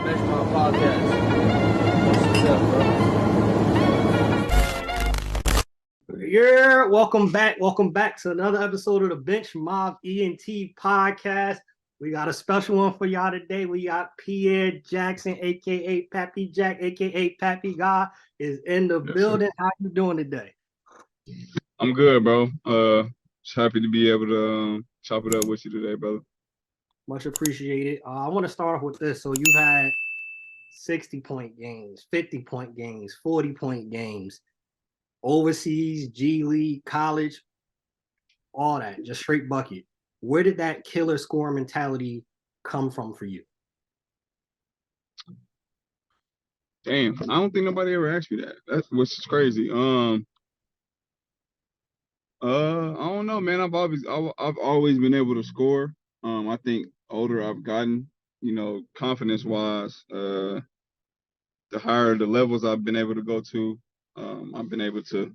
Bench Mob Podcast. What's up, Yeah, welcome back. Welcome back to another episode of the Bench Mob ENT podcast. We got a special one for y'all today. We got Pierre Jackson, aka Pappy Jack, aka Pappy God, is in the Yes, sir. building. How you doing today? I'm good, bro. Just happy to be able to chop it up with you today, brother. Much appreciated. I want to start off with this. So you've had 60-point games, 50-point games, 40-point games, overseas, G League, college, all that, just straight bucket. Where did that killer score mentality come from for you? Damn, I don't think nobody ever asked me that. That's what's crazy. I don't know, man. I've always been able to score. I think older I've gotten, confidence wise, the higher the levels I've been able to go to, I've been able to,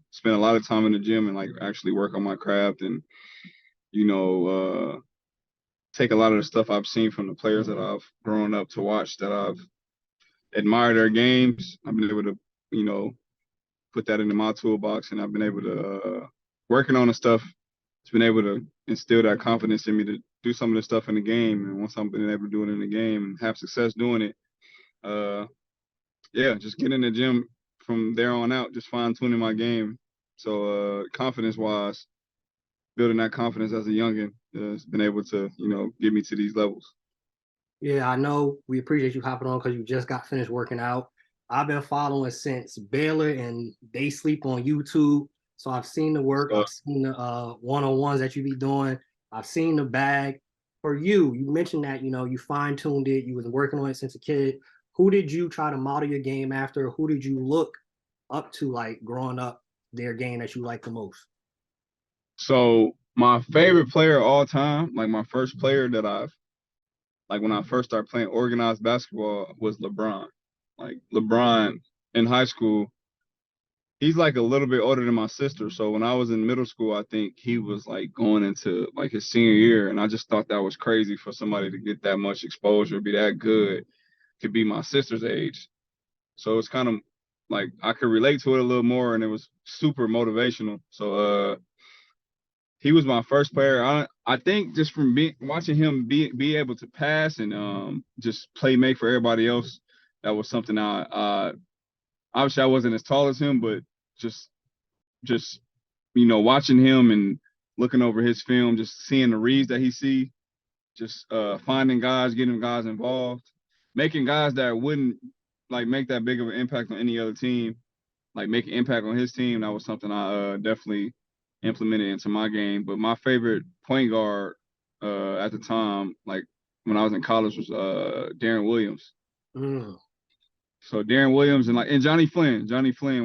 spend a lot of time in the gym and like actually work on my craft and, you know, take a lot of the stuff I've seen from the players that I've grown up to watch, that I've admired their games. I've been able to, put that into my toolbox, and I've been able to working on the stuff. It's been able to instill that confidence in me to do some of the stuff in the game. And once I've been able to do it in the game and have success doing it, yeah, just get in the gym from there on out, just fine tuning my game. So confidence wise, building that confidence as a youngin has been able to, get me to these levels. Yeah, I know we appreciate you hopping on because you just got finished working out. I've been following since Baylor, and they sleep on YouTube. So I've seen the work. So, I've seen the one-on-ones that you be doing. I've seen the bag. For you, you mentioned that, you fine-tuned it. You was working on it since a kid. Who did you try to model your game after? Who did you look up to, like, growing up, their game that you like the most? so my favorite player of all time, like my first player that like when I first started playing organized basketball, was LeBron. Like LeBron in high school, he's like a little bit older than my sister. So when I was in middle school, I think he was like going into like his senior year. And I just thought that was crazy for somebody to get that much exposure, be that good, to be my sister's age. So it's kind of like I could relate to it a little more, and it was super motivational. So he was my first player. I think just from watching him be able to pass and just play make for everybody else, that was something I obviously I wasn't as tall as him, but just just watching him and looking over his film, just seeing the reads that he see, just finding guys, getting guys involved, making guys that wouldn't like make that big of an impact on any other team, like make an impact on his team. That was something I definitely implemented into my game. But my favorite point guard at the time, like when I was in college, was Darren Williams. Mm. So Darren Williams and Johnny Flynn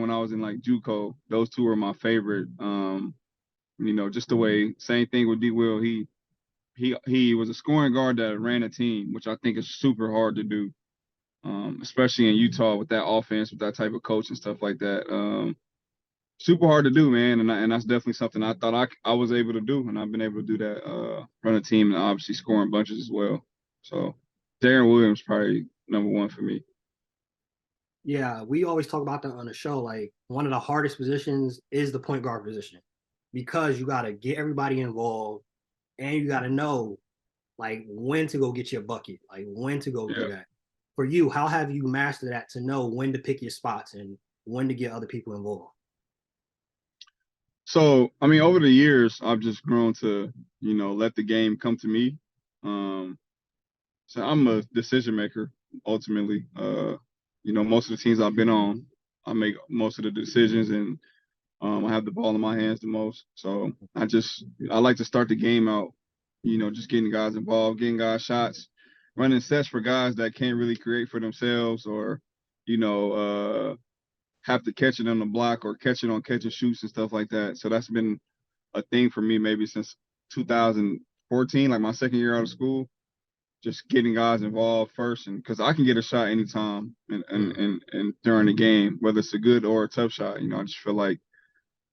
when I was in like JUCO, those two were my favorite. Just the way, same thing with D Will. He was a scoring guard that ran a team, which I think is super hard to do, especially in Utah with that offense, with that type of coach and stuff like that. Super hard to do, man, and that's definitely something I thought I was able to do, and I've been able to do that, run a team and obviously scoring bunches as well. So Darren Williams probably number one for me. Yeah, we always talk about that on the show. Like, one of the hardest positions is the point guard position because you got to get everybody involved and you got to know like when to go get your bucket, like when to go do Yeah. that. For you, how have you mastered that to know when to pick your spots and when to get other people involved? So I mean, over the years, I've just grown to let the game come to me. Um, so I'm a decision maker ultimately. Most of the teams I've been on, I make most of the decisions, and I have the ball in my hands the most. So I like to start the game out, just getting guys involved, getting guys shots, running sets for guys that can't really create for themselves, or you know, have to catch it on the block or catch it on catch and shoots and stuff like that. So that's been a thing for me maybe since 2014, like my second year out of school, just getting guys involved first, and because I can get a shot anytime and during the game, whether it's a good or a tough shot. I just feel like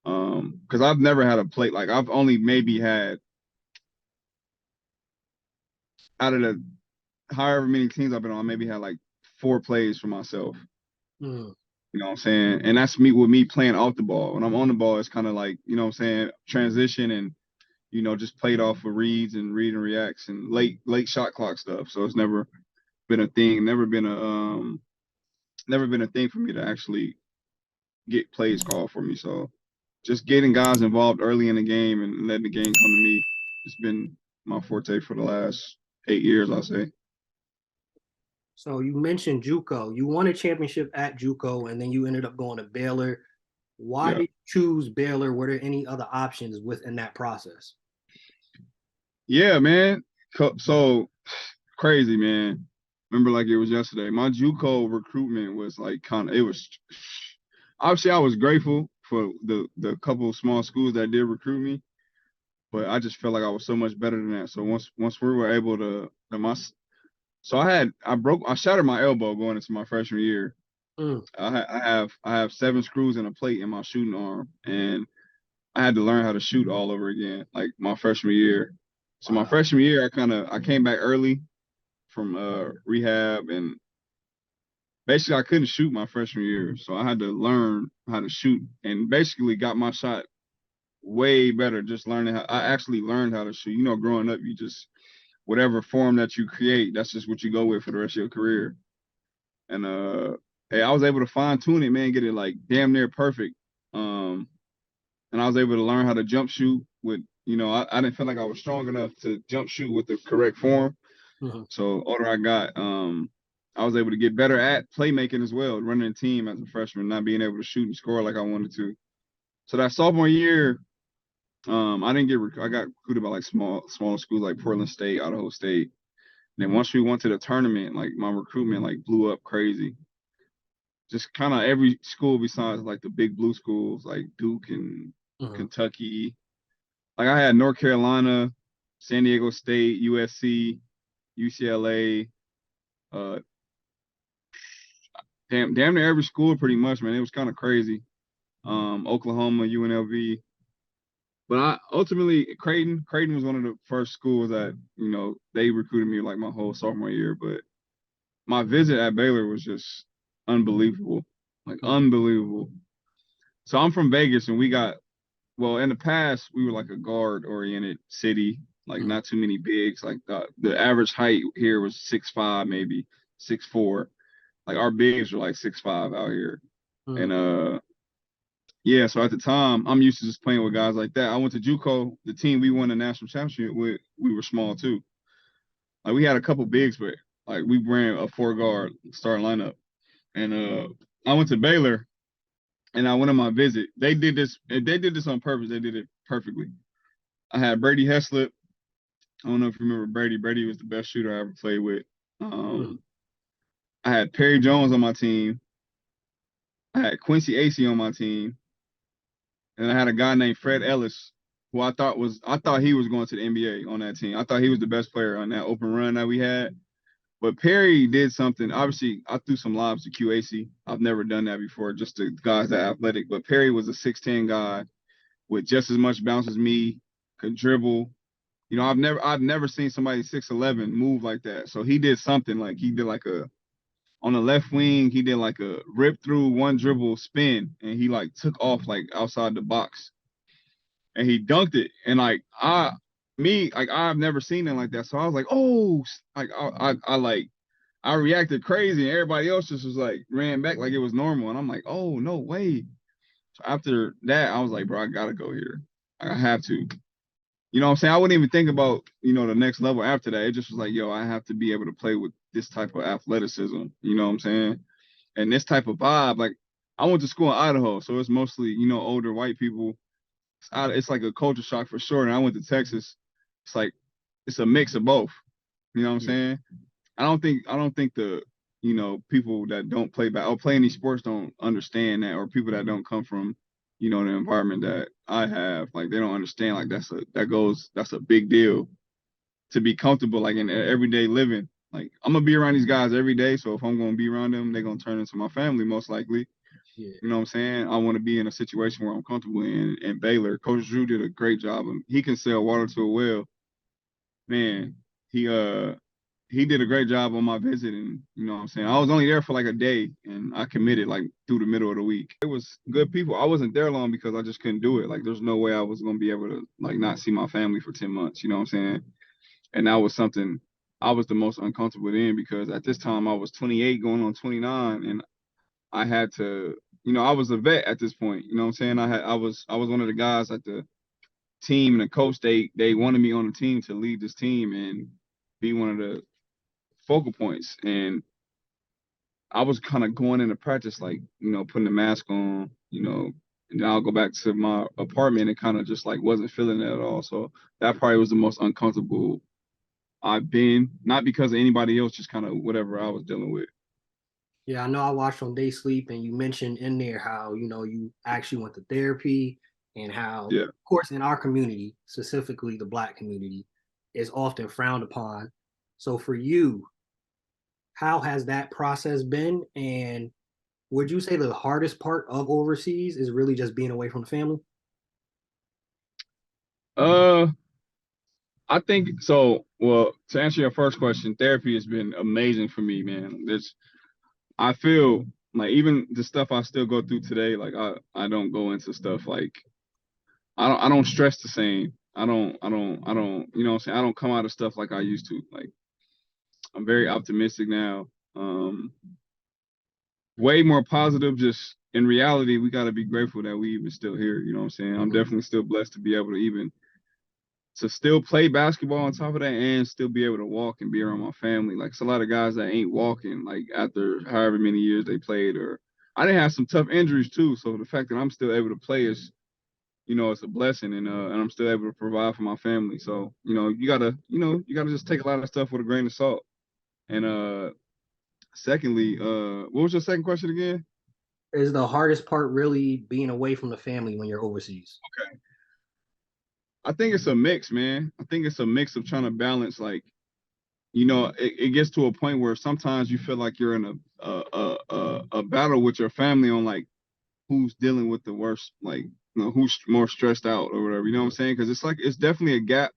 because I've never had a plate, like I've only maybe had out of the however many teams I've been on, I maybe had like 4 plays for myself. Mm. You know what I'm saying? And that's me playing off the ball. When I'm on the ball, it's kind of like, you know what I'm saying, transition and, you know, just played off of reads and read and reacts and late shot clock stuff. So it's never been a thing, never been a thing for me to actually get plays called for me. So just getting guys involved early in the game and letting the game come to me, it's been my forte for the last 8 years, I'll say. So you mentioned JUCO. You won a championship at JUCO, and then you ended up going to Baylor. Why Yeah. did you choose Baylor? Were there any other options within that process? Yeah, man. So crazy, man. Remember like it was yesterday. My JUCO recruitment was like it was obviously I was grateful for the couple of small schools that did recruit me, but I just felt like I was so much better than that. So once we were able to so I shattered my elbow going into my freshman year. Mm. I have 7 screws and a plate in my shooting arm, and I had to learn how to shoot all over again, like my freshman year. So my Wow. freshman year, I came back early from rehab, and basically I couldn't shoot my freshman year, so I had to learn how to shoot, and basically got my shot way better just learning how. I actually learned how to shoot. You know, growing up, you just whatever form that you create, that's just what you go with for the rest of your career. And hey, I was able to fine tune it, man, get it like damn near perfect. And I was able to learn how to jump shoot with, you know, I didn't feel like I was strong enough to jump shoot with the correct form. Mm-hmm. So older I got, I was able to get better at playmaking as well, running a team as a freshman, not being able to shoot and score like I wanted to. So that sophomore year, I didn't I got recruited by like smaller schools like Portland State, Idaho State. And then once we went to the tournament, like my recruitment like blew up crazy. Just kind of every school besides like the big blue schools like Duke and Mm-hmm. Kentucky. Like I had North Carolina, San Diego State, USC, UCLA, uh, damn near every school pretty much, man. It was kind of crazy. Oklahoma, UNLV. But I ultimately Creighton was one of the first schools that, you know, they recruited me like my whole sophomore year. But my visit at Baylor was just unbelievable. Like unbelievable. So I'm from Vegas, and well, in the past we were like a guard oriented city, like Mm-hmm. not too many bigs. Like the average height here was 6'5", maybe 6'4". Like our bigs were like 6'5" out here. Mm-hmm. And yeah, so at the time I'm used to just playing with guys like that. I went to JUCO, the team we won the national championship with, we were small too. Like we had a couple bigs, but like we ran a 4 guard starting lineup. And I went to Baylor, and I went on my visit. They did this on purpose. They did it perfectly. I had Brady Heslip. I don't know if you remember Brady. Brady was the best shooter I ever played with. Mm-hmm. I had Perry Jones on my team. I had Quincy Acey on my team, and I had a guy named Fred Ellis, who I thought he was going to the NBA on that team. I thought he was the best player on that open run that we had. But Perry did something. Obviously, I threw some lobs to QAC. I've never done that before, just to guys that athletic. But Perry was a 6'10" guy with just as much bounce as me, could dribble. You know, I've never seen somebody 6'11" move like that. So he did something like he did like on the left wing, he did like a rip through one dribble spin, and he like took off like outside the box, and he dunked it. And like I've never seen it like that. So I was like, oh, like I reacted crazy, and everybody else just was like ran back like it was normal. And I'm like, oh no way. So after that, I was like, bro, I gotta go here. I have to. You know what I'm saying? I wouldn't even think about, you know, the next level after that. It just was like, yo, I have to be able to play with this type of athleticism. You know what I'm saying? And this type of vibe. Like, I went to school in Idaho, so it's mostly, you know, older white people. It's like a culture shock for sure. And I went to Texas. It's like it's a mix of both. You know what I'm Yeah. saying? I don't think the, you know, people that don't play or play any sports don't understand that, or people that don't come from, you know, the environment that I have, like they don't understand like that's a big deal to be comfortable like in everyday living. Like I'm gonna be around these guys every day, so if I'm gonna be around them, they're gonna turn into my family most likely. Yeah. You know what I'm saying? I want to be in a situation where I'm comfortable in. And Baylor, Coach Drew did a great job. He can sell water to a well. Man, he he did a great job on my visit, and you know what I'm saying, I was only there for like a day, and I committed like through the middle of the week. It was good people. I wasn't there long because I just couldn't do it. Like there's no way I was gonna be able to like not see my family for 10 months. You know what I'm saying? And that was something I was the most uncomfortable in because at this time I was 28 going on 29, and I had to, you know, I was a vet at this point. You know what I'm saying? I was one of the guys at the team, and the coach, they wanted me on the team to lead this team and be one of the focal points. And I was kind of going into practice like, you know, putting the mask on, you know, and then I'll go back to my apartment and kind of just like wasn't feeling it at all. So that probably was the most uncomfortable I've been, not because of anybody else, just kind of whatever I was dealing with. Yeah, I know I watched on Day Sleep, and you mentioned in there how, you know, you actually went to therapy, and how, Yeah. of course, in our community, specifically the Black community, is often frowned upon. So for you, how has that process been? And would you say the hardest part of overseas is really just being away from the family? Uh, I think so. Well, to answer your first question, therapy has been amazing for me, man. I feel like even the stuff I still go through today, like I don't go into stuff like I don't stress the same. I don't, you know what I'm saying? I don't come out of stuff like I used to. Like I'm very optimistic now. Way more positive. Just in reality, we got to be grateful that we even still here. You know what I'm saying? I'm definitely still blessed to be able to even to still play basketball on top of that and still be able to walk and be around my family. Like it's a lot of guys that ain't walking like after however many years they played, or I didn't have some tough injuries too. So the fact that I'm still able to play is, you know, it's a blessing, and I'm still able to provide for my family. So, you gotta just take a lot of stuff with a grain of salt. And secondly, what was your second question again? Is the hardest part really being away from the family when you're overseas? Okay. I think it's a mix, man. I think it's a mix of trying to balance like, you know, it gets to a point where sometimes you feel like you're in a battle with your family on like who's dealing with the worst, like, you know, who's more stressed out or whatever. You know what I'm saying? Because it's like it's definitely a gap.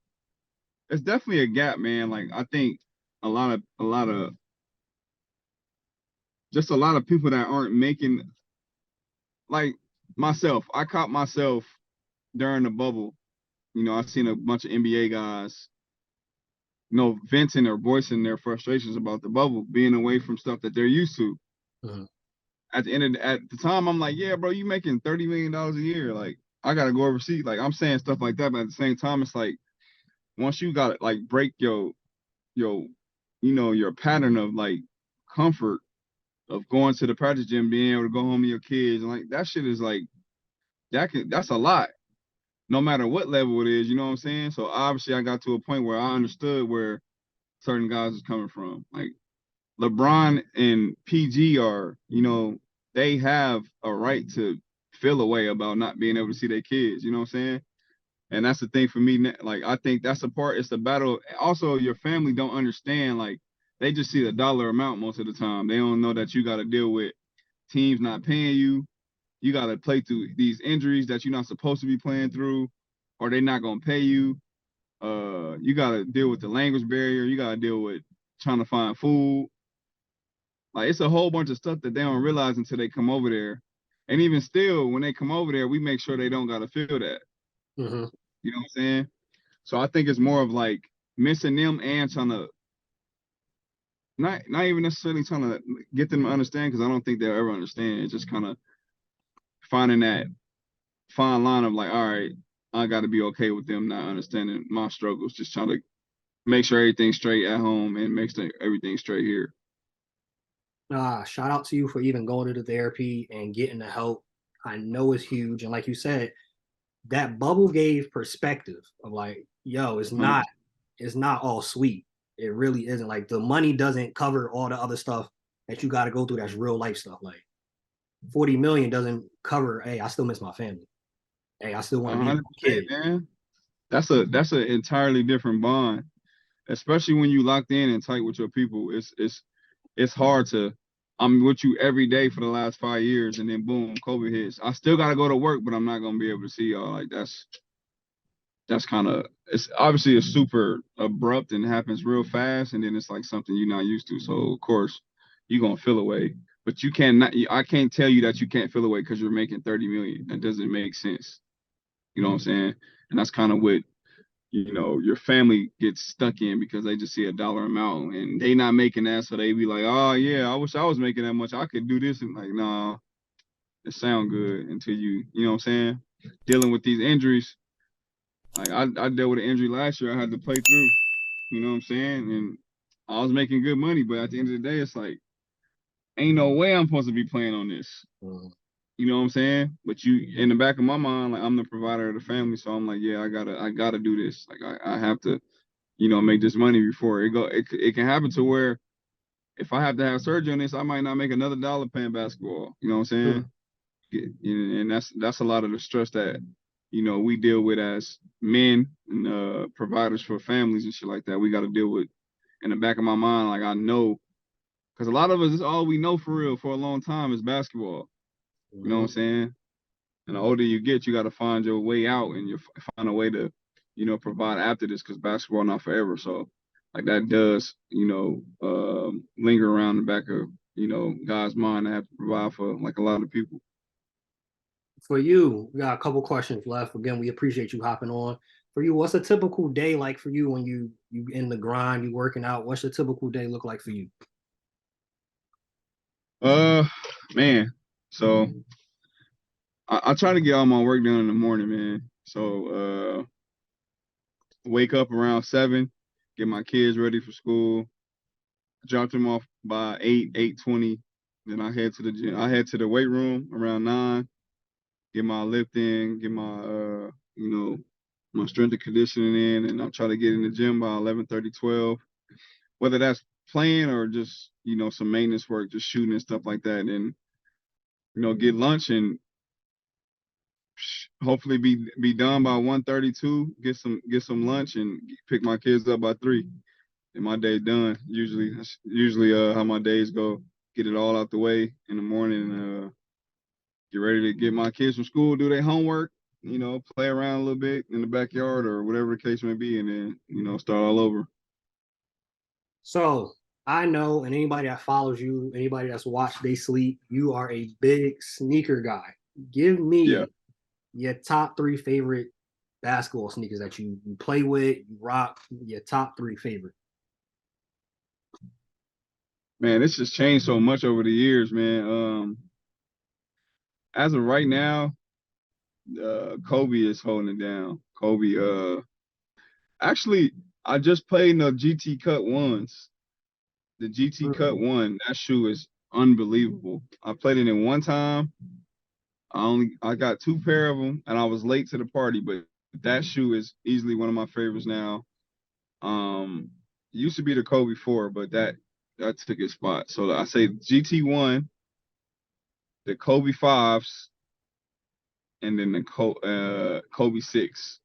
It's definitely a gap, man. Like I think a lot of just a lot of people that aren't making like myself. I caught myself during the bubble. You know, I've seen a bunch of NBA guys, you know, venting or voicing their frustrations about the bubble, being away from stuff that they're used to. Mhm. At the time, I'm like, yeah, bro, you making $30 million a year. Like, I gotta go overseas. Like, I'm saying stuff like that, but at the same time, it's like once you gotta like break your you know, your pattern of like comfort of going to the practice gym, being able to go home to your kids, and like that shit is like that's a lot, no matter what level it is, you know what I'm saying? So obviously I got to a point where I understood where certain guys is coming from. Like LeBron and PG are, you know, they have a right to feel a way about not being able to see their kids, you know what I'm saying? And that's the thing for me. Like, I think that's the part, it's the battle. Also, your family don't understand, like, they just see the dollar amount most of the time. They don't know that you got to deal with teams not paying you. You got to play through these injuries that you're not supposed to be playing through, or they're not going to pay you. You got to deal with the language barrier. You got to deal with trying to find food. Like it's a whole bunch of stuff that they don't realize until they come over there. And even still, when they come over there, we make sure they don't gotta feel that. Mhm. You know what I'm saying? So I think it's more of like missing them and trying to not even necessarily trying to get them to understand because I don't think they'll ever understand. It's just kind of finding that fine line of like, all right, I got to be okay with them not understanding my struggles. Just trying to make sure everything's straight at home and make sure everything's straight here. Shout out to you for even going to the therapy and getting the help. I know it's huge, and like you said, that bubble gave perspective of like, yo, it's not all sweet. It really isn't. Like the money doesn't cover all the other stuff that you got to go through. That's real life stuff. Like 40 million doesn't cover. Hey, I still miss my family. Hey, I still want to be with my 100%, kid. man. That's an entirely different bond, especially when you locked in and tight with your people. It's hard to. I'm with you every day for the last 5 years, and then boom, COVID hits. I still gotta go to work, but I'm not gonna be able to see y'all. Like that's kind of, it's obviously a super abrupt and happens real fast, and then it's like something you're not used to. So of course you're gonna feel away. But you cannot, I can't tell you that you can't feel away because you're making 30 million. That doesn't make sense. You know what I'm saying? And that's kind of what, your family gets stuck in because they just see a dollar amount and they not making that. So they be like, oh yeah, I wish I was making that much. I could do this. And like, nah, it sound good until you know what I'm saying? Dealing with these injuries. Like I dealt with an injury last year. I had to play through, you know what I'm saying? And I was making good money, but at the end of the day, it's like, ain't no way I'm supposed to be playing on this. Mhm. You know what I'm saying? But you, in the back of my mind, like I'm the provider of the family, so I'm like, yeah, I gotta do this. Like I have to, make this money before it go. It can happen to where if I have to have surgery on this, I might not make another dollar playing basketball. You know what I'm Mhm. saying? And that's a lot of the stress that we deal with as men and providers for families and shit like that. We got to deal with in the back of my mind. Like I know, because a lot of us, is all we know for real for a long time is basketball. You know what I'm Mhm. saying? And the older you get, you got to find your way out and you find a way to, provide after this because basketball not forever. So like that does, linger around the back of, God's mind to have to provide for like a lot of people. For you, we got a couple questions left. Again, we appreciate you hopping on. For you, what's a typical day like for you when you in the grind, you working out? What's your typical day look like for you? Uh, man. So I try to get all my work done in the morning, man. So wake up around 7, get my kids ready for school, drop them off by 8:20. Then I head to the gym. I head to the weight room around 9, get my lift in, get my my strength and conditioning in, and I'll try to get in the gym by 11:30, 12. Whether that's playing or just some maintenance work, just shooting and stuff like that, and get lunch and hopefully be done by 1:32. Get some lunch and pick my kids up by 3, and my day done. Usually that's usually how my days go. Get it all out the way in the morning. Get ready to get my kids from school, do their homework, play around a little bit in the backyard or whatever the case may be, and then, start all over. So I know, and anybody that follows you, anybody that's watched They Sleep, you are a big sneaker guy. Give Yeah, me your top three favorite basketball sneakers that you play with, you rock, your top three favorite. man, it's just changed so much over the years, man. As of right now, Kobe is holding it down. Kobe, actually, I just played in the GT Cut ones. The GT Cut Mm. one, that shoe is unbelievable. I played it in one time. I got 2 pair of them, and I was late to the party, but that shoe is easily one of my favorites now. It used to be the Kobe 4, but that took its spot. So I say GT 1, the Kobe 5s, and then the Kobe 6.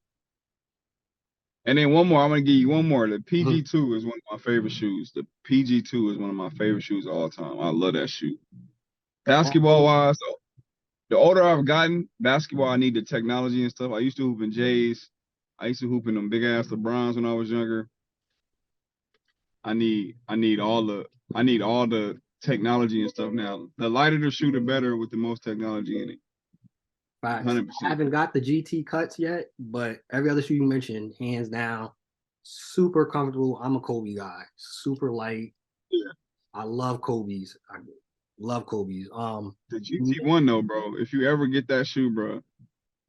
And then one more, I'm gonna give you one more. The Mhm. PG2 is one of my favorite shoes. The PG2 is one of my favorite shoes of all time. I love that shoe. Basketball Also, wise, the older I've gotten, basketball, I need the technology and stuff. I used to hoop in J's. I used to hoop in them big ass LeBrons when I was younger. I need all the technology and stuff now. The lighter the shoe, the better with the most technology in it. facts. I 100%. haven't got the GT cuts yet, but every other shoe you mentioned, hands down, super comfortable. I'm a Kobe guy, super light. Yeah. I love Kobe's. I love Kobe's. The GT1 though, bro. If you ever get that shoe, bro,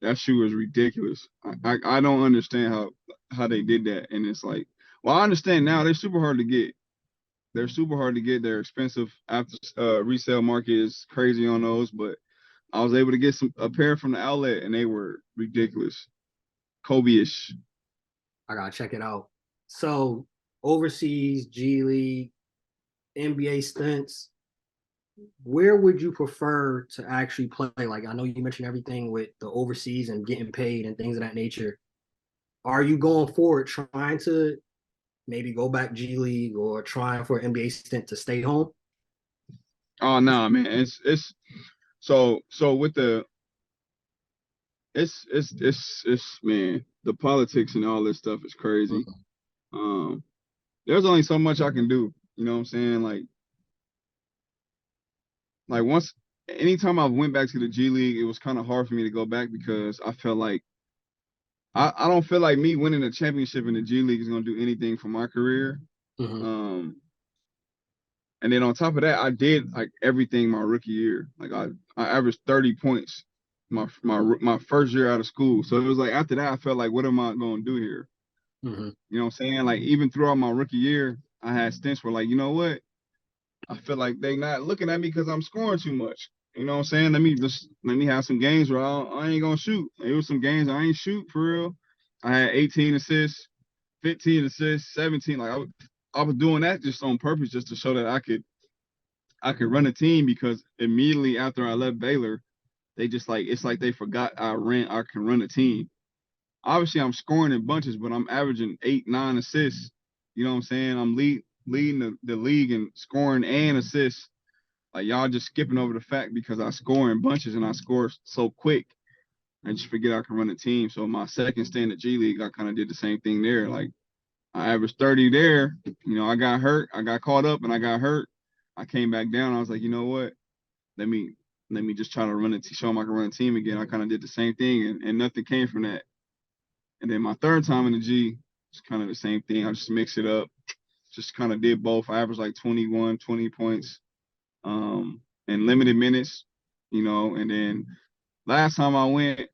that shoe is ridiculous. I don't understand how they did that. And it's like, well, I understand now they're super hard to get. They're super hard to get. They're expensive. After resale market is crazy on those, but I was able to get a pair from the outlet, and they were ridiculous. Kobe-ish. I gotta check it out. So overseas, G League, NBA stints. Where would you prefer to actually play? Like I know you mentioned everything with the overseas and getting paid and things of that nature. Are you going forward trying to maybe go back G League or trying for an NBA stint to stay home? Oh no, man. It's so with the it's man. the politics and all this stuff is crazy. There's only so much I can do. You know what I'm saying? Like once, anytime I went back to the G League, it was kind of hard for me to go back because I felt like I don't feel like me winning a championship in the G League is gonna do anything for my career. And then on top of that, I did like everything my rookie year. Like I averaged 30 points my first year out of school. So it was like after that, I felt like, what am I gonna do here? You know what I'm saying? Like even throughout my rookie year, I had stints where like, you know what? I feel like they not looking at me because I'm scoring too much. You know what I'm saying? Let me have some games where I ain't gonna shoot. It was some games I ain't shoot for real. I had 18 assists, 15 assists, 17. Like I was doing that just on purpose, just to show that I could run a team, because immediately after I left Baylor, they just like, it's like they forgot I can run a team. Obviously I'm scoring in bunches, but I'm averaging 8, 9 assists. You know what I'm saying? I'm leading the league in scoring and assists. Like y'all just skipping over the fact because I score in bunches and I score so quick. I just forget I can run a team. So my second stint at G League, I kind of did the same thing there. Like I averaged 30 there. You know, I got hurt. I got caught up and I got hurt. I came back down. I was like, you know what? Let me just try to run it, show them I can run a team again. I kind of did the same thing, and nothing came from that. And then my third time in the G, it's kind of the same thing. I just mixed it up. Just kind of did both. I averaged like 21, 20 points in limited minutes, you know. And then last time I went,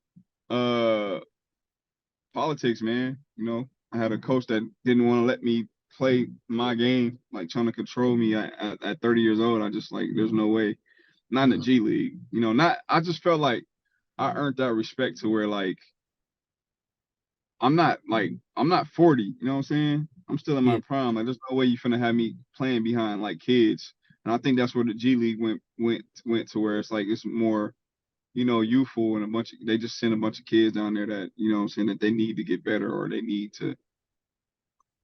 politics, man. You know, I had a coach that didn't want to let me play my game, like trying to control me at 30 years old. I just like, there's no way. Not in the G League, you know. I just felt like I earned that respect to where like I'm not 40, you know what I'm saying? I'm still in my prime. Like there's no way you finna have me playing behind like kids. And I think that's where the G League went to, where it's like it's more, you know, youthful, and they just send a bunch of kids down there that, you know what I'm saying, that they need to get better, or they need to,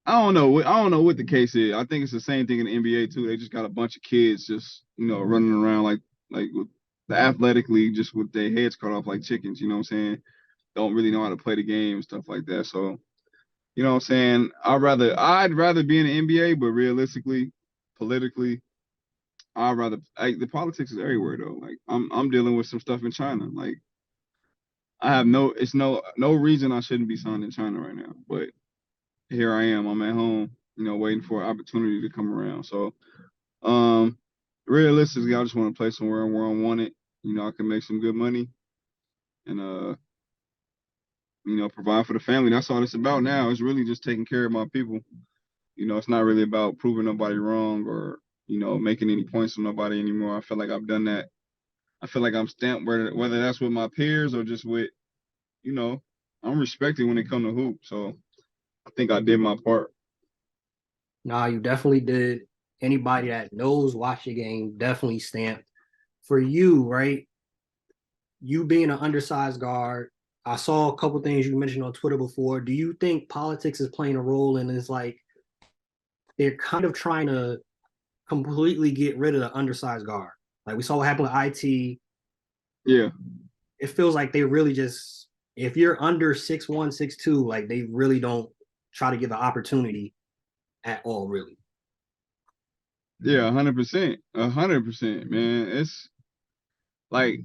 I don't know what the case is. I think it's the same thing in the NBA too. They just got a bunch of kids just, you know, running around like with the athletic league, just with their heads cut off like chickens, you know what I'm saying? Don't really know how to play the game and stuff like that. So, you know what I'm saying? I'd rather be in the NBA, but realistically, politically, the politics is everywhere though. Like I'm dealing with some stuff in China. Like it's no reason I shouldn't be signed in China right now. But here I am. I'm at home, you know, waiting for an opportunity to come around. So realistically, I just want to play somewhere where I want it. You know, I can make some good money and you know, provide for the family. That's all it's about now. It's really just taking care of my people. You know, it's not really about proving nobody wrong or, you know, making any points on nobody anymore. I feel like I've done that. I feel like I'm stamped, whether that's with my peers or just with, you know, I'm respected when it comes to hoop. So I think I did my part. Nah, you definitely did. Anybody that knows watch the game definitely stamped. For you, right? You being an undersized guard, I saw a couple things you mentioned on Twitter before. Do you think politics is playing a role in this? Like they're kind of trying to completely get rid of the undersized guard. Like we saw what happened with IT. Yeah. It feels like they really just, if you're under 6'1", 6'2", like they really don't try to give an opportunity at all, really. Yeah, 100%. 100%, man. It's like,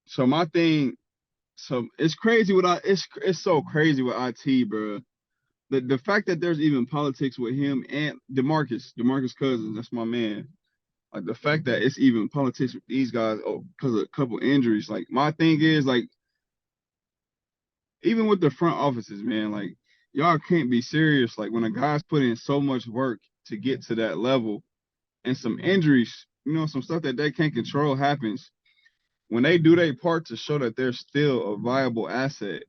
so my thing, so it's crazy it's so crazy with IT, bro. The fact that there's even politics with him and DeMarcus Cousins, that's my man. Like the fact that it's even politics with these guys, because of a couple injuries. Like my thing is like, even with the front offices, man, like y'all can't be serious. Like when a guy's put in so much work to get to that level, and some injuries, you know, some stuff that they can't control happens. When they do their part to show that they're still a viable asset,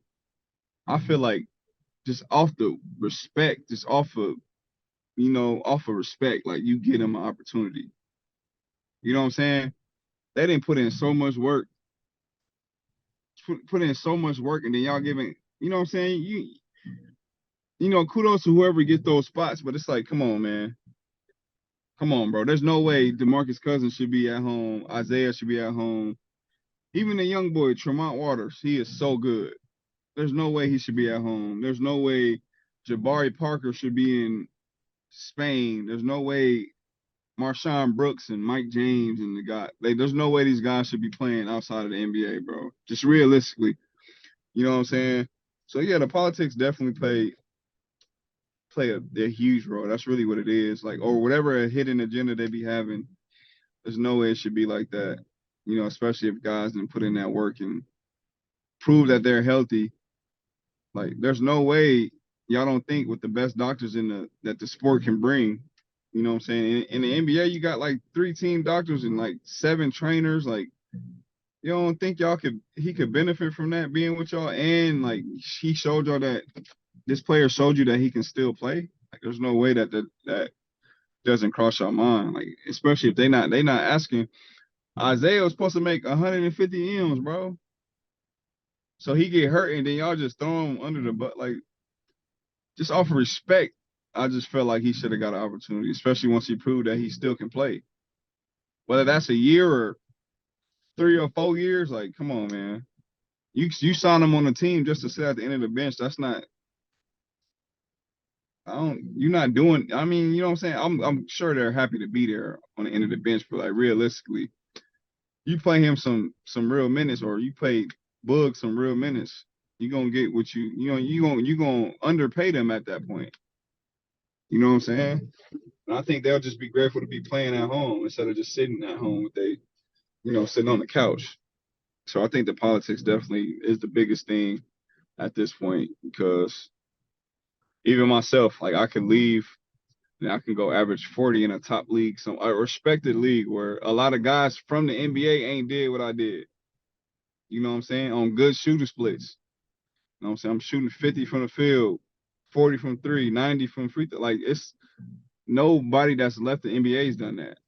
I feel like just off the respect, just off of, you know, off of respect, like you get them an opportunity. You know what I'm saying? They didn't put in so much work, put in so much work, and then y'all giving, you know what I'm saying? You know, kudos to whoever gets those spots, but it's like, come on, man. Come on, bro. There's no way DeMarcus Cousins should be at home. Isaiah should be at home. Even the young boy, Tremont Waters, he is so good. there's no way he should be at home. There's no way Jabari Parker should be in Spain. There's no way Marshawn Brooks and Mike James and the guy. There's no way these guys should be playing outside of the NBA, bro. Just realistically, you know what I'm saying? So yeah, the politics definitely play a huge role. That's really what it is. Like, or whatever a hidden agenda they be having. There's no way it should be like that. You know, especially if guys didn't put in that work and prove that they're healthy. Like, there's no way y'all don't think with the best doctors that the sport can bring. You know what I'm saying? In the NBA, you got like 3 team doctors and like 7 trainers. Like, you don't think he could benefit from that being with y'all? And like, he showed y'all that this player showed you that he can still play. Like, there's no way that doesn't cross your mind. Like, especially if they not asking. Isaiah was supposed to make 150 M's, bro. So he get hurt and then y'all just throw him under the butt. Like, just off of respect, I just felt like he should have got an opportunity, especially once he proved that he still can play. Whether that's a year or 3 or 4 years, like, come on, man. You sign him on the team just to sit at the end of the bench. That's not. You're not doing. I mean, you know what I'm saying. I'm sure they're happy to be there on the end of the bench, but like realistically, you play him some real minutes, or you play Bug some real minutes. You're gonna get what you gonna underpay them at that point. You know what I'm saying? And I think they'll just be grateful to be playing at home instead of just sitting at home with sitting on the couch. So I think the politics definitely is the biggest thing at this point, because even myself, like, I could leave and I can go average 40 in a top league, a respected league where a lot of guys from the NBA ain't did what I did. You know what I'm saying? On good shooter splits. You know what I'm saying? I'm shooting 50 from the field, 40 from 3, 90 from free throw. Like, it's nobody that's left the NBA's done that.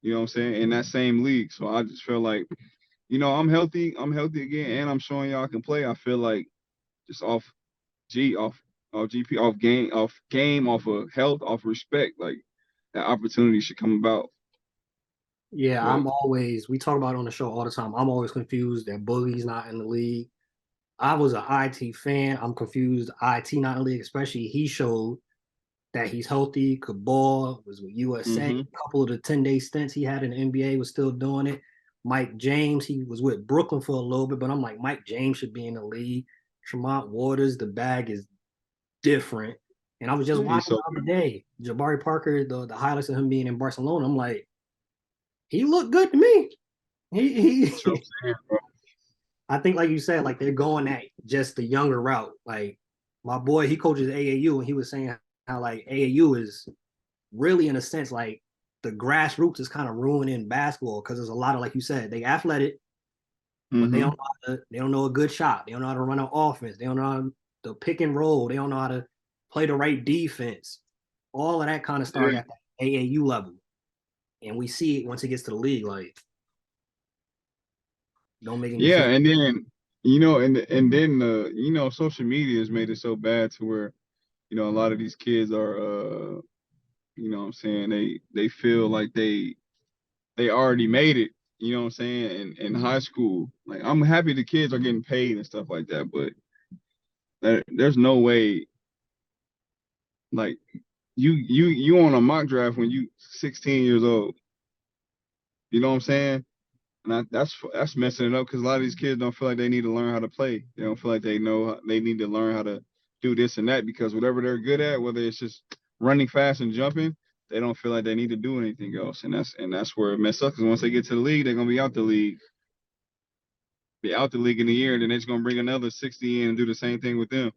You know what I'm saying? In that same league. So I just feel like, I'm healthy. I'm healthy again, and I'm showing y'all I can play. I feel like just off GP, off of health, off respect, like, that opportunity should come about. Yeah, But we talk about it on the show all the time. I'm always confused that Boogie's not in the league. I was an IT fan. I'm confused. IT not in the league, especially he showed that he's healthy, could ball, was with USA. mm-hmm. A couple of the 10-day stints he had in the NBA was still doing it. Mike James, he was with Brooklyn for a little bit, but I'm like, Mike James should be in the league. Tremont Waters, the bag is different. And I was just Yeah, watching the other day, Jabari Parker, the highlights of him being in Barcelona. I'm like, he looked good to me. so I'm saying, bro. I think, like you said, like they're going at just the younger route. Like my boy, he coaches AAU, and he was saying how like AAU is really, in a sense, like the grassroots is kind of ruining basketball because there's a lot of, like you said, they athletic, but Mm-hmm. they don't know a good shot. They don't know how to run an offense. They don't know how to pick and roll. They don't know how to play the right defense. All of that kind of started Yeah. at the AAU level, and we see it once it gets to the league. Like, don't make any Yeah, sense. and then and then social media has made it so bad to where a lot of these kids are what I'm saying, they feel like they already made it, you know what I'm saying, in high school. Like, I'm happy the kids are getting paid and stuff like that, but there's no way, like, you on a mock draft when you 16 years old. You know what I'm saying? And that's messing it up, because a lot of these kids don't feel like they need to learn how to play. They don't feel like they need to learn how to do this and that, because whatever they're good at, whether it's just running fast and jumping, they don't feel like they need to do anything else. And that's where it messes up, because once they get to the league, they're gonna be out the league in a year, and then they're just gonna bring another 60 in and do the same thing with them.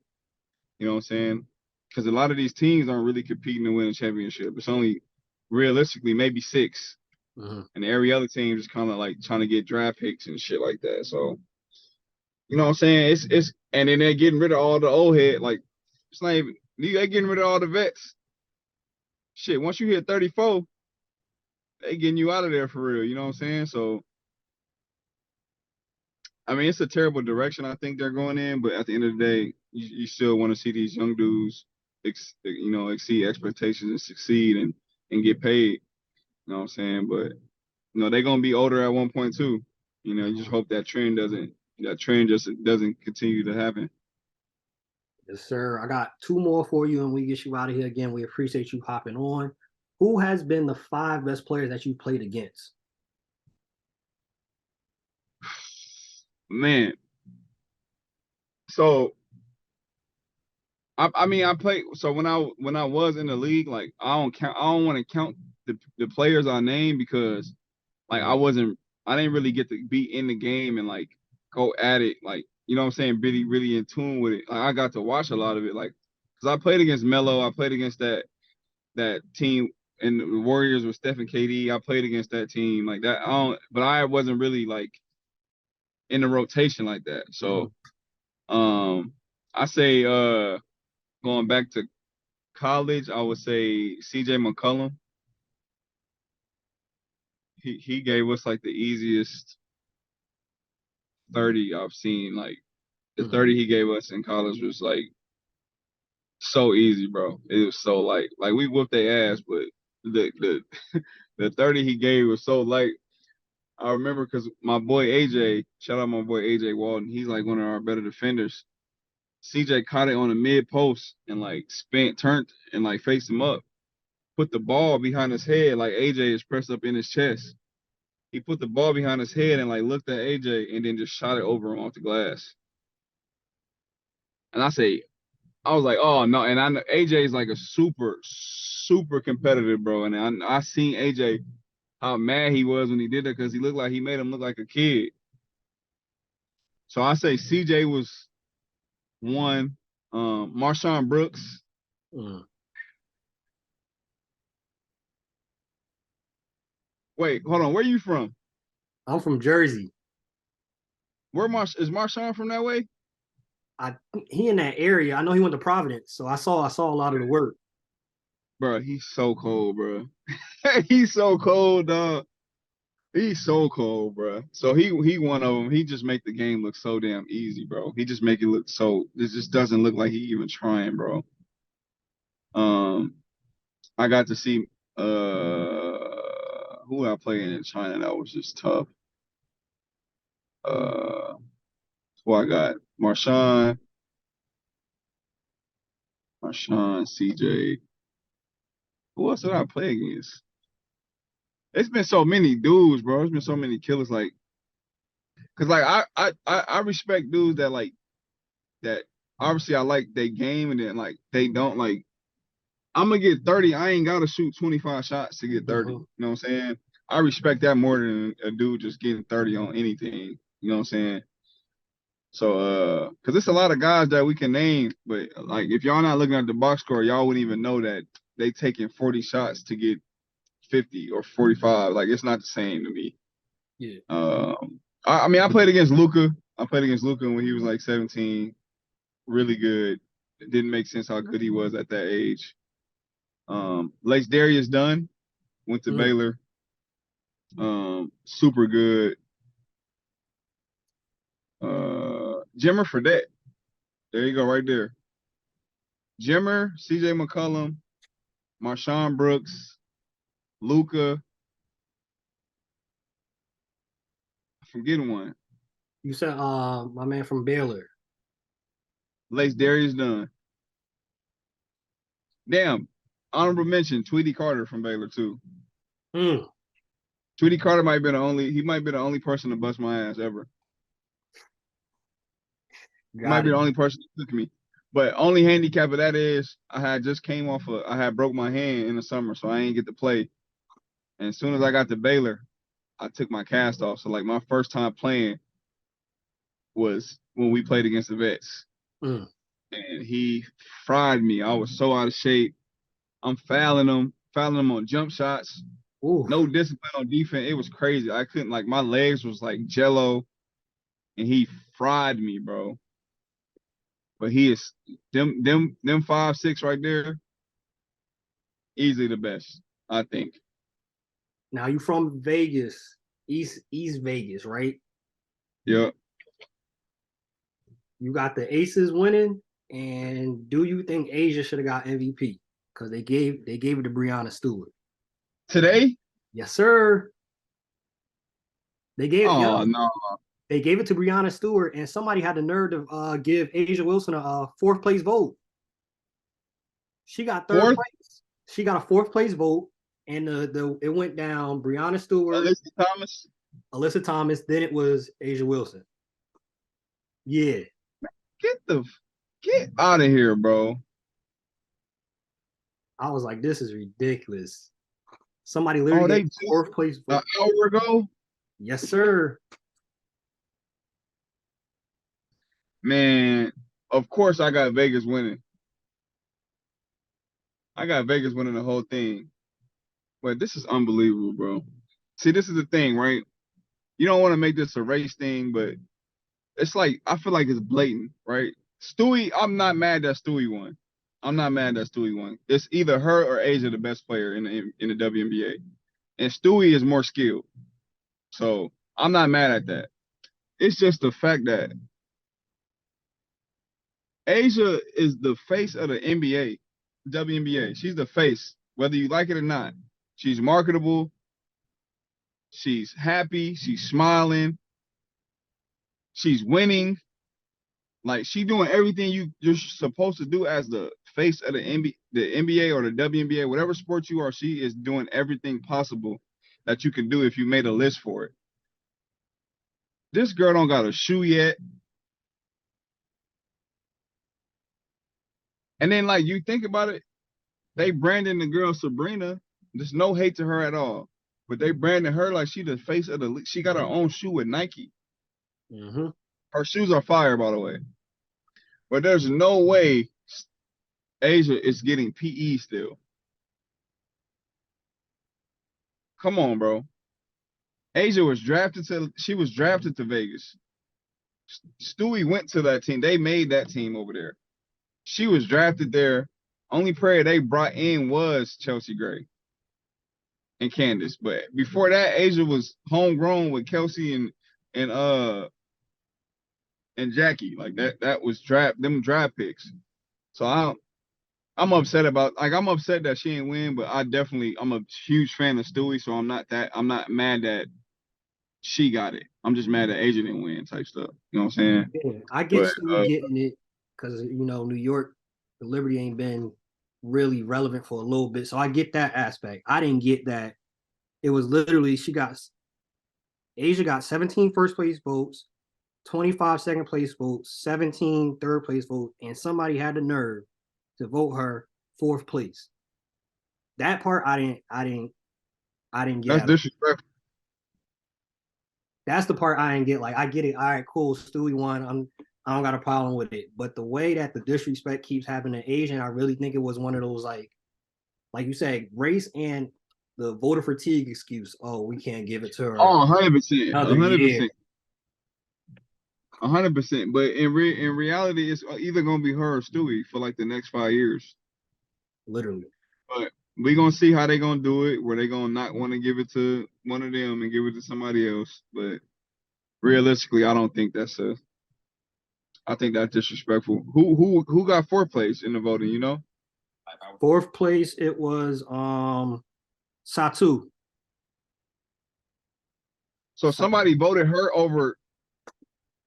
You know what I'm saying? Because a lot of these teams aren't really competing to win a championship. It's only realistically maybe 6. Mm-hmm. And every other team just kind of like trying to get draft picks and shit like that. So, you know what I'm saying? It's and then they're getting rid of all the old head. Like, it's not even, they're getting rid of all the vets. Shit, once you hit 34, they getting you out of there for real. You know what I'm saying? So, I mean, it's a terrible direction I think they're going in. But at the end of the day, you still want to see these young dudes, exceed expectations and succeed and get paid. You know what I'm saying? But they're gonna be older at one point too. You just hope that trend just doesn't continue to happen. Yes, sir. I got two more for you, and we get you out of here again. We appreciate you hopping on. Who has been the 5 best players that you played against? Man, so I mean I played. So when I was in the league, like I don't want to count the players I named because like I didn't really get to be in the game and like go at it, like, you know what I'm saying, really in tune with it. Like I got to watch a lot of it, like, because I played against Melo, I played against that team and the Warriors with Steph and KD. I played against that team like that. But I wasn't really like in the rotation like that. So I say going back to college, I would say CJ McCollum. He gave us like the easiest 30 I've seen. Like the 30 he gave us in college was like so easy, bro. It was so like we whooped their ass, but the the 30 he gave was so light. I remember because my boy AJ, shout out my boy AJ Walton, he's like one of our better defenders. CJ caught it on the mid post and like turned and like faced him up, put the ball behind his head, like AJ is pressed up in his chest. He put the ball behind his head and like looked at AJ and then just shot it over him off the glass. And I was like, oh no. And I know AJ is like a super competitive, bro. And I seen AJ how mad he was when he did that because he made him look like a kid. So I say CJ was one. Marshawn Brooks. Wait, hold on. Where you from? I'm from Jersey. Is Marshawn from that way? He in that area. I know he went to Providence, so I saw a lot of the work. Bro, he's so cold, bro. He's so cold, dog. He's so cold, bro. So he one of them. He just make the game look so damn easy, bro. He just make it look so. It just doesn't look like he even trying, bro. I got to see who I played in China that was just tough. Who I got? Marshawn, CJ. Who else did I play against? It's been so many dudes, bro. It's been so many killers. Like, cause like I respect dudes that like that. Obviously, I like their game, and then like they don't like. I'm gonna get 30. I ain't gotta shoot 25 shots to get 30. You know what I'm saying? I respect that more than a dude just getting 30 on anything. You know what I'm saying? So cause it's a lot of guys that we can name, but like if y'all not looking at the box score, y'all wouldn't even know that they taking 40 shots to get 50 or 45. Like it's not the same to me. Yeah. I mean I played against Luka. I played against Luka when he was like 17. Really good. It didn't make sense how good he was at that age. Lace Darius Dunn went to Baylor. Super good. Jimmer Fredette. There you go, right there. Jimmer, CJ McCollum, Marshawn Brooks, Luka. I'm forgetting one. You said my man from Baylor. Lace Darius Dunn. Damn. Honorable mention, Tweety Carter from Baylor too. Tweety Carter might be the only person to bust my ass ever. Might be the only person that took me. But only handicap of that is I had broke my hand in the summer, so I ain't get to play. And as soon as I got to Baylor, I took my cast off. So like my first time playing was when we played against the Vets. And he fried me. I was so out of shape. I'm fouling him on jump shots. No discipline on defense. It was crazy. I couldn't, like, my legs was like jello, and he fried me, bro. But he is them 5'6" right there, easily the best, I think. Now you from Vegas, East Vegas, right? Yep. You got the Aces winning, and do you think Asia should have got MVP? Because they gave it to Breonna Stewart. Today? Yes, sir. They gave no. They gave it to Breonna Stewart, and somebody had the nerve to give Asia Wilson a fourth place vote. She got third Fourth, place. She got a fourth place vote, and it went down Breonna Stewart, Alyssa Alyssa Thomas, then it was Asia Wilson. Yeah. Get out of here, bro. I was like, this is ridiculous. Somebody literally got fourth place vote. An hour ago? Yes, sir. Man, of course I got Vegas winning. I got Vegas winning the whole thing. But this is unbelievable, bro. See, this is the thing, right? You don't want to make this a race thing, but it's like I feel like it's blatant, right? Stewie, I'm not mad that Stewie won. I'm not mad that Stewie won. It's either her or Asia the best player in the WNBA. And Stewie is more skilled. So I'm not mad at that. It's just the fact that Asia is the face of the NBA, WNBA. She's the face, whether you like it or not. She's marketable. She's happy. She's smiling. She's winning. Like she's doing everything you're supposed to do as the face of the NBA or the WNBA, whatever sport you are. She is doing everything possible that you can do if you made a list for it. This girl don't got a shoe yet. And then, like, you think about it, they branding the girl Sabrina. There's no hate to her at all. But they branded her like she the face of the league. She got her own shoe with Nike. Mm-hmm. Her shoes are fire, by the way. But there's no way Asia is getting PE still. Come on, bro. Asia was drafted to Vegas. Stewie went to that team. They made that team over there. She was drafted there. Only player they brought in was Chelsea Gray and Candace. But before that, Asia was homegrown with Kelsey and Jackie. Like that was draft draft picks. So I'm upset that she didn't win, but I'm a huge fan of Stewie, so I'm not mad that she got it. I'm just mad that Asia didn't win type stuff. You know what I'm saying? Yeah, I get Stewie getting it because New York, the Liberty ain't been really relevant for a little bit. So I get that aspect. I didn't get that. It was literally Asia got 17 first place votes, 25 second place votes, 17 third place votes, and somebody had the nerve to vote her fourth place. That part I didn't get. That's disrespectful. That's the part I didn't get. Like I get it. All right, cool. Stewie won. I don't got a problem with it. But the way that the disrespect keeps happening to Asian, I really think it was one of those like you said, race and the voter fatigue excuse. Oh, we can't give it to her. Oh, 100%. 100%. 100%. But in reality, it's either gonna be her or Stewie for like the next 5 years. Literally. But we're gonna see how they gonna do it, where they gonna not want to give it to one of them and give it to somebody else. But realistically, I don't think I think that's disrespectful. Who got fourth place in the voting, you know? Fourth place, it was Satu. So somebody voted her over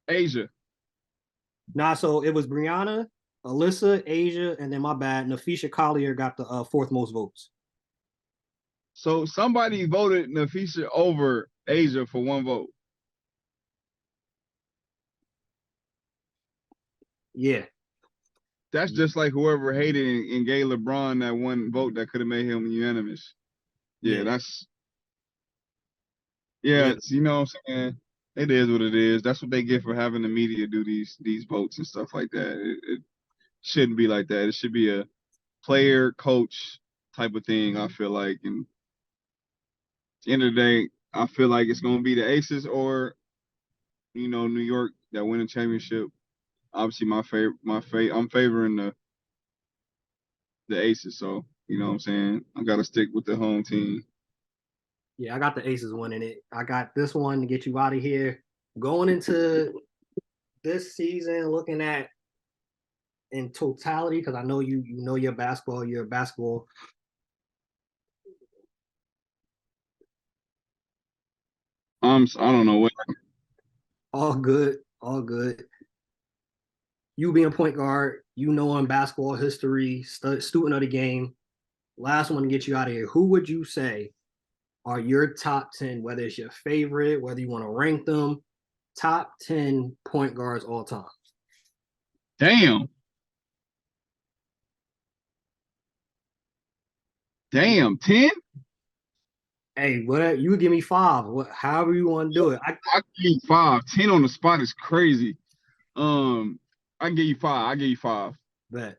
Asia. Nah, so it was Brianna, Alyssa, Asia, and then my bad, Nafisha Collier got the fourth most votes. So somebody voted Nafisha over Asia for one vote. Yeah. That's just like whoever hated and gave LeBron that one vote that could have made him unanimous. Yeah, it's, you know what I'm saying? It is what it is. That's what they get for having the media do these votes and stuff like that. It shouldn't be like that. It should be a player coach type of thing, I feel like. And at the end of the day, I feel like it's gonna be the Aces or New York that win a championship. Obviously I'm favoring the Aces, so you know what I'm saying? I gotta stick with the home team. Yeah, I got the Aces winning it. I got this one to get you out of here. Going into this season, looking at in totality, because I know you know your basketball, you're a basketball. I don't know what All good, all good. You being a point guard, you know in basketball history, student of the game. Last one to get you out of here. Who would you say are your top 10, whether it's your favorite, whether you want to rank them, top 10 point guards all time? Damn. Damn. 10? Hey, what you give me five, however you want to do it. I give you 5. 10 on the spot is crazy. I can give you 5. I give you 5. Bet.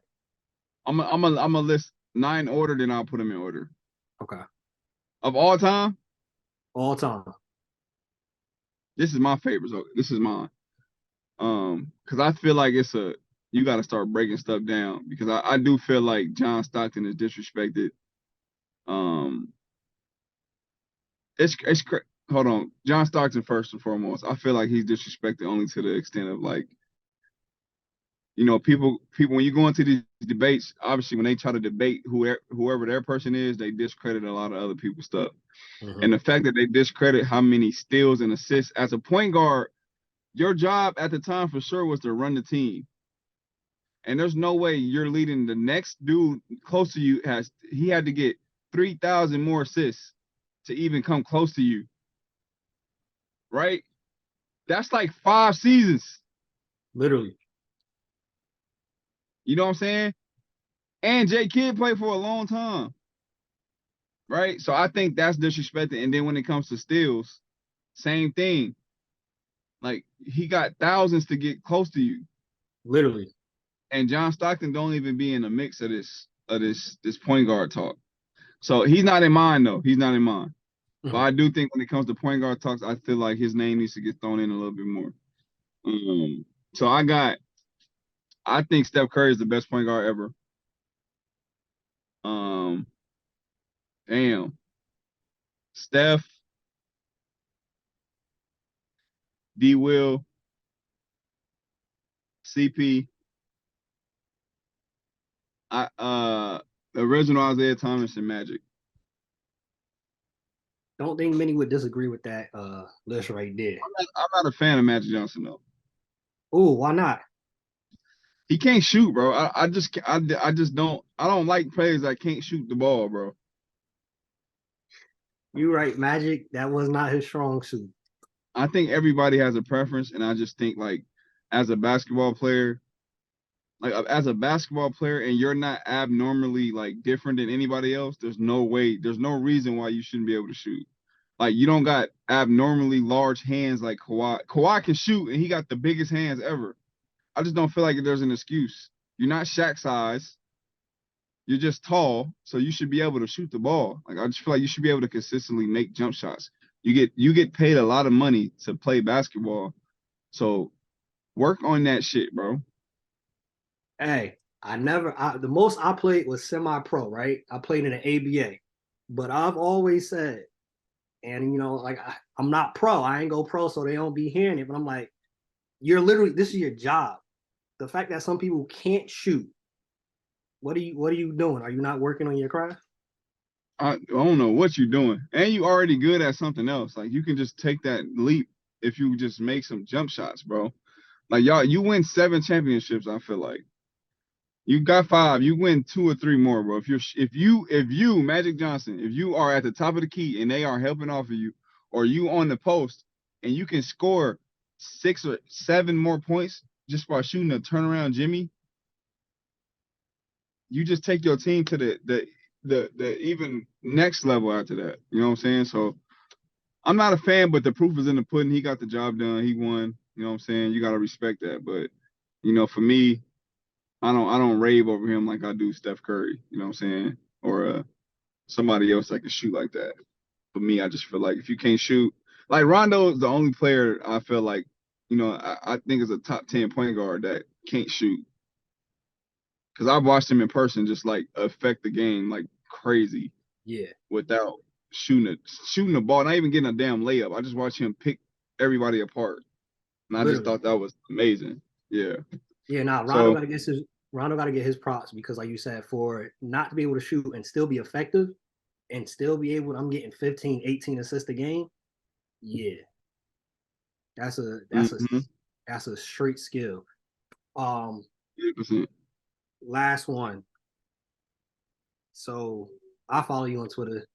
I'm a list 9 order, then I'll put them in order. Okay. Of all time, All time. this is my favorite. So this is mine. Because I feel like you got to start breaking stuff down because I do feel like John Stockton is disrespected. It's hold on, John Stockton first and foremost. I feel like he's disrespected only to the extent of like, people when you go into these debates, obviously when they try to debate whoever their person is, they discredit a lot of other people's stuff. Mm-hmm. And the fact that they discredit how many steals and assists as a point guard, your job at the time for sure was to run the team. And there's no way you're leading the next dude close to you he had to get 3,000 more assists to even come close to you. Right? That's like 5 seasons. Literally. You know what I'm saying? And J. Kidd played for a long time. Right? So I think that's disrespected. And then when it comes to steals, same thing. Like he got thousands to get close to you. Literally. And John Stockton don't even be in the mix of this point guard talk. So he's not in mine though. He's not in mine. Mm-hmm. But I do think when it comes to point guard talks, I feel like his name needs to get thrown in a little bit more. So I think Steph Curry is the best point guard ever. Damn. Steph, D. Will, CP. The original Isaiah Thomas and Magic. Don't think many would disagree with that list right there. I'm not a fan of Magic Johnson though. Oh, why not? He can't shoot, bro. I don't like players that can't shoot the ball, bro. You're right, Magic. That was not his strong suit. I think everybody has a preference, and I just think like as a basketball player, and you're not abnormally like different than anybody else, there's no reason why you shouldn't be able to shoot. Like you don't got abnormally large hands like Kawhi. Kawhi can shoot, and he got the biggest hands ever. I just don't feel like there's an excuse. You're not Shaq size. You're just tall, so you should be able to shoot the ball. Like I just feel like you should be able to consistently make jump shots. You get paid a lot of money to play basketball, so work on that shit, bro. Hey, the most I played was semi-pro, right? I played in the ABA, but I've always said, and like I'm not pro. I ain't go pro, so they don't be hearing it. But I'm like, this is your job. The fact that some people can't shoot, what are you doing? Are you not working on your craft? I don't know what you're doing, and you already good at something else. Like you can just take that leap if you just make some jump shots, bro. Like you win 7 championships. I feel like you got 5. You win 2 or 3 more, bro. If you Magic Johnson, if you are at the top of the key and they are helping off of you, or you on the post and you can score 6 or 7 more points just by shooting a turnaround Jimmy, you just take your team to the even next level after that. You know what I'm saying? So I'm not a fan, but the proof is in the pudding. He got the job done. He won. You know what I'm saying? You gotta respect that. But for me, I don't rave over him like I do Steph Curry. You know what I'm saying? Or somebody else that can shoot like that. For me, I just feel like if you can't shoot, like Rondo is the only player I feel like, I think is a top 10 point guard that can't shoot. Because I've watched him in person just like affect the game like crazy. Yeah. Without shooting the ball, not even getting a damn layup. I just watched him pick everybody apart. And I just thought that was amazing. Yeah. Yeah, Rondo got to get his props because, like you said, for not to be able to shoot and still be effective and still be able, I'm getting 15, 18 assists a game. Yeah. That's a Mm-hmm. that's a straight skill. 100%. Last one. So I follow you on Twitter.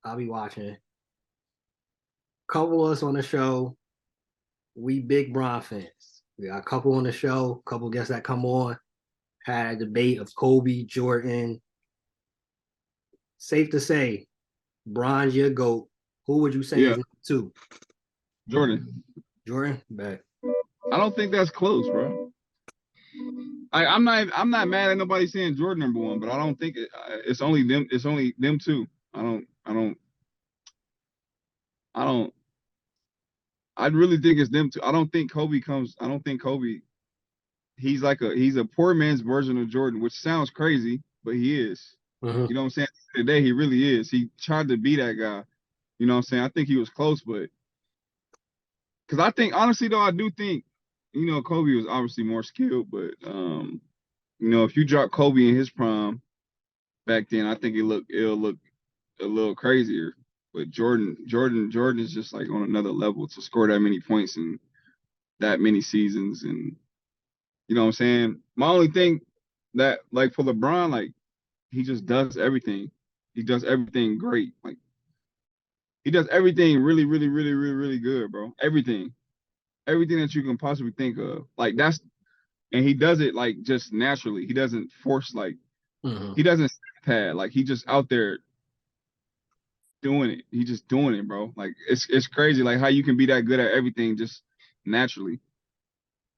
I'll be watching. Couple of us on the show, we big Bron fans. We got a couple on the show, couple guests that come on. Had a debate of Kobe, Jordan. Safe to say, Bron's your GOAT. Who would you say Yeah, is number two? Jordan. Jordan? Bet. I don't think that's close, bro. I'm not mad at nobody saying Jordan number one, but I don't think it's only them. It's only them two. I don't. I really think it's them two. I don't think Kobe comes. I don't think Kobe. He's a poor man's version of Jordan, which sounds crazy, but he is. Mm-hmm. You know what I'm saying? Today he really is. He tried to be that guy. You know what I'm saying? I think he was close, but because I think honestly though, I do think Kobe was obviously more skilled, but if you drop Kobe in his prime back then, I think it'll look a little crazier. But Jordan is just like on another level to score that many points in that many seasons, and you know what I'm saying. My only thing that like for LeBron, like he just does everything. He does everything great. Like he does everything really, really, really, really, really good, bro. Everything that you can possibly think of. Like and he does it like just naturally. He doesn't force Mm-hmm. he doesn't pad. Like he just out there doing it. He just doing it, bro. Like it's crazy like how you can be that good at everything just naturally.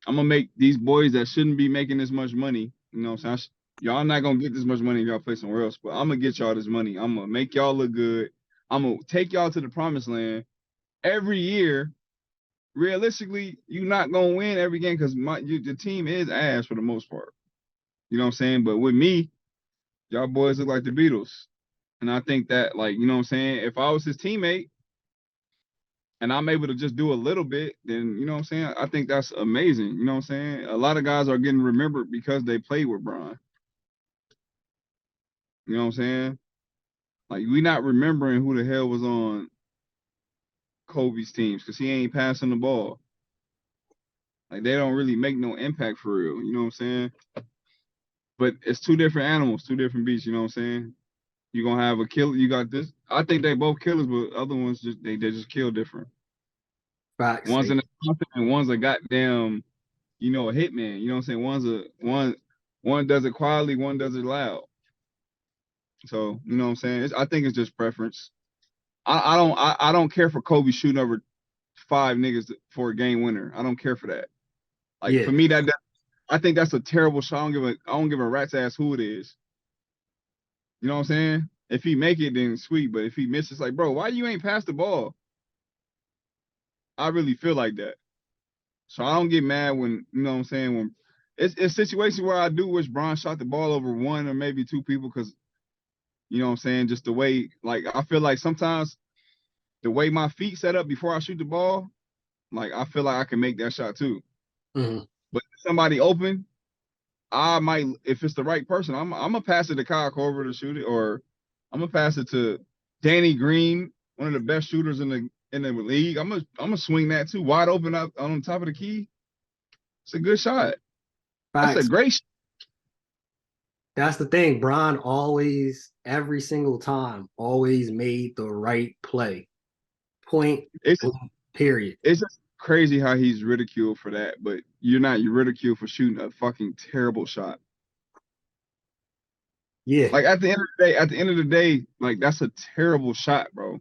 I'm gonna make these boys that shouldn't be making this much money, you know what I'm saying? Y'all not gonna get this much money if y'all play somewhere else, but I'm gonna get y'all this money. I'm gonna make y'all look good. I'm gonna take y'all to the promised land every year. Realistically, you're not gonna win every game because the team is ass for the most part. You know what I'm saying? But with me, y'all boys look like the Beatles. And I think that, like, you know what I'm saying? If I was his teammate and I'm able to just do a little bit, then, you know what I'm saying? I think that's amazing. You know what I'm saying? A lot of guys are getting remembered because they played with Bron. You know what I'm saying? Like, we not remembering who the hell was on Kobe's teams because he ain't passing the ball. Like, they don't really make no impact for real. You know what I'm saying? But it's two different animals, two different beasts. You know what I'm saying? You're going to have a killer. You got this. I think they both killers, but other ones they just kill different. Facts. One's an assassin and one's a goddamn, a hitman. You know what I'm saying? One does it quietly, one does it loud. So, you know what I'm saying? I think it's just preference. I don't care for Kobe shooting over 5 niggas for a game winner. I don't care for that. Like Yeah. for me, I think that's a terrible shot. I don't give a rat's ass who it is. You know what I'm saying? If he make it, then sweet. But if he misses, like, bro, why you ain't pass the ball? I really feel like that. So I don't get mad when, you know what I'm saying, when it's situations where I do wish Bron shot the ball over one or maybe two people because, you know what I'm saying, just the way, like, I feel like sometimes the way my feet set up before I shoot the ball, like, I feel like I can make that shot too. Mm-hmm. But if somebody open, I might, if it's the right person, I'm going to pass it to Kyle Korver to shoot it, or I'm going to pass it to Danny Green, one of the best shooters in the league. I'm gonna swing that too, wide open up on top of the key. It's a good shot. That's a Facts. great shot. That's the thing. Bron always, every single time, always made the right play. Point, It's period. it's just crazy how he's ridiculed for that, but you're ridiculed for shooting a fucking terrible shot. Yeah. Like at the end of the day, like that's a terrible shot, bro.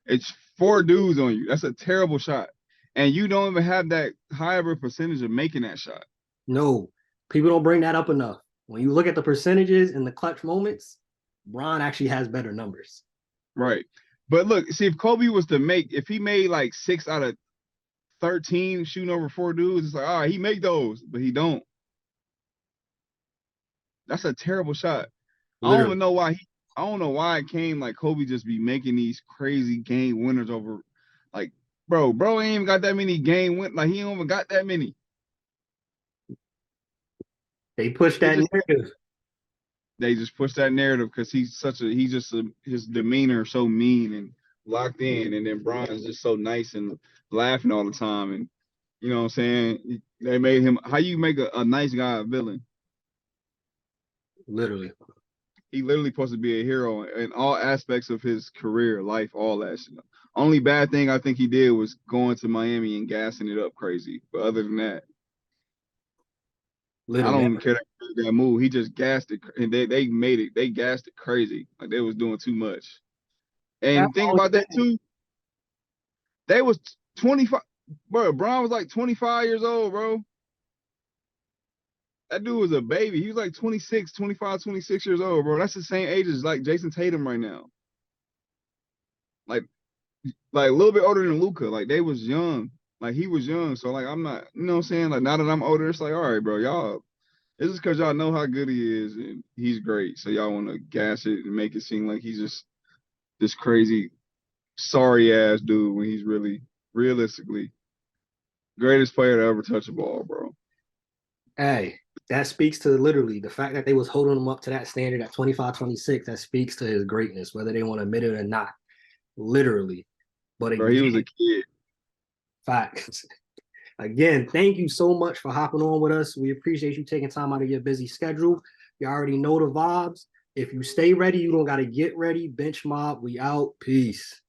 It's 4 dudes on you. That's a terrible shot. And you don't even have that high of a percentage of making that shot. No, people don't bring that up enough. When you look at the percentages in the clutch moments, Bron actually has better numbers. Right. But look, see, if he made like 6 out of 13 shooting over 4 dudes, it's like, all right, he make those, but he don't. That's a terrible shot. I don't Literally. know why it came like Kobe just be making these crazy game winners over, like, bro ain't even got that many game win, like he ain't even got that many. They push that narrative. They just push that narrative because his demeanor so mean and locked in, and then Bron's just so nice and laughing all the time, and You know what I'm saying? They made him. How you make a nice guy a villain? Literally. He literally supposed to be a hero in all aspects of his career, life, all that shit. Only bad thing I think he did was going to Miami and gassing it up crazy. But other than that, I Literally. don't care that move. He just gassed it, and they made it. They gassed it crazy, like they was doing too much. That's And the think only about that thing. too. They was 25. Bro, Bron was like 25 years old, bro. That dude was a baby. He was like 26, 25, 26 years old, bro. That's the same age as like Jason Tatum right now. Like a little bit older than Luca. Like they was young. Like he was young. So like I'm not, you know what I'm saying? Like now that I'm older, it's like, all right, bro, y'all. This is because y'all know how good he is and he's great. So y'all want to gas it and make it seem like he's just this crazy, sorry ass dude when he's really, realistically, greatest player to ever touch a ball, bro. Hey, that speaks to literally the fact that they was holding him up to that standard at 25, 26. That speaks to his greatness, whether they want to admit it or not. Literally. But Bro, he again, was a kid. facts. Again, thank you so much for hopping on with us. We appreciate you taking time out of your busy schedule. You already know the vibes. If you stay ready, you don't got to get ready. Bench Mob, we out. Peace.